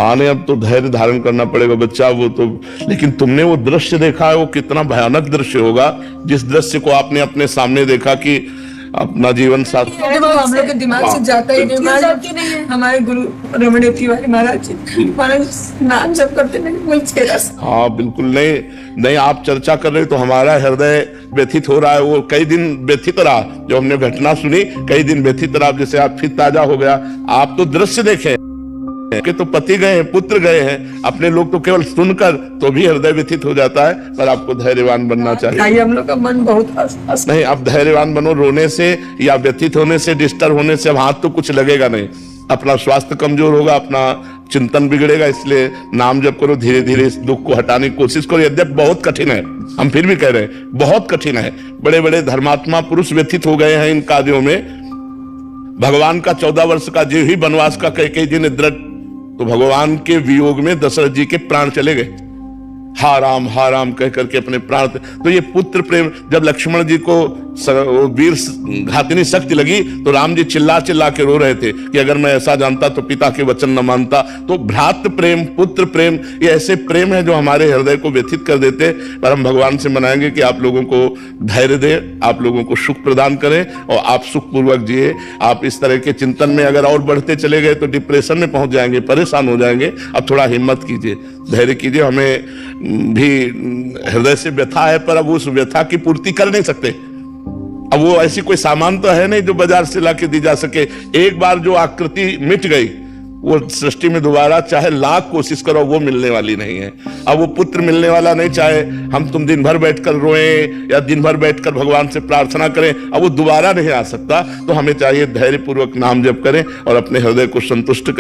आने अब तो धैर्य धारण करना पड़ेगा बच्चा, वो तो। लेकिन तुमने वो दृश्य देखा है, वो कितना भयानक दृश्य होगा जिस दृश्य को आपने अपने सामने देखा कि अपना जीवन साथी हम लोग के दिमाग से जाता ही नहीं। हमारे गुरु रमण तिवारी महाराज जी हमारे नाम जप करते नहीं। हाँ बिल्कुल नहीं, आप चर्चा कर रहे तो हमारा हृदय व्यथित हो रहा है। वो कई दिन व्यथित रहा, जो हमने घटना सुनी कई दिन व्यथित रहा, जैसे आप फिर ताजा हो गया। आप तो दृश्य देखे कि तो पति गए हैं, पुत्र गए हैं, अपने लोग तो केवल सुनकर तो भी हृदय व्यथित हो जाता है। पर आपको धैर्यवान बनना चाहिए। हम लोग का मन बहुत नहीं, अब धैर्यवान बनो। रोने से या व्यथित होने से, डिस्टर्ब होने से अब हाथ तो कुछ लगेगा नहीं। अपना स्वास्थ्य कमजोर होगा, अपना चिंतन बिगड़ेगा। इसलिए नाम जप करो, धीरे धीरे इस दुख को हटाने की कोशिश करो। यद्यपि बहुत कठिन है, हम फिर भी कह रहे हैं बहुत कठिन है। बड़े बड़े धर्मात्मा पुरुष व्यथित हो गए हैं इन कार्यों में। भगवान का 14 वर्ष का जीव ही वनवास का कई दिन दृढ़, तो भगवान के वियोग में दशरथ जी के प्राण चले गए। हा राम कह करके अपने प्राण। तो ये पुत्र प्रेम, जब लक्ष्मण जी को वीर घातिनी शक्ति लगी तो राम जी चिल्ला चिल्ला के रो रहे थे कि अगर मैं ऐसा जानता तो पिता के वचन न मानता। तो भ्रातृ प्रेम, पुत्र प्रेम, ये ऐसे प्रेम है जो हमारे हृदय को व्यथित कर देते। पर हम भगवान से मनाएंगे कि आप लोगों को धैर्य दे, आप लोगों को सुख प्रदान करें और आप सुखपूर्वक जिए। आप इस तरह के चिंतन में अगर और बढ़ते चले गए तो डिप्रेशन में पहुंच जाएंगे, परेशान हो जाएंगे। अब थोड़ा हिम्मत कीजिए, धैर्य कीजिए। हमें भी हृदय से व्यथा है, पर अब उस व्यथा की पूर्ति कर नहीं सकते। अब वो ऐसी कोई सामान तो है नहीं जो बाजार से लाके दी जा सके। एक बार जो आकृति मिट गई, वो सृष्टि में दोबारा चाहे लाख कोशिश करो वो मिलने वाली नहीं है। अब वो पुत्र मिलने वाला नहीं, चाहे हम तुम दिन भर बैठकर रोएं या दिन भर बैठकर भगवान से प्रार्थना करें, अब वो दोबारा नहीं आ सकता। तो हमें चाहिए धैर्य पूर्वक नाम जप करें और अपने हृदय को संतुष्ट करें।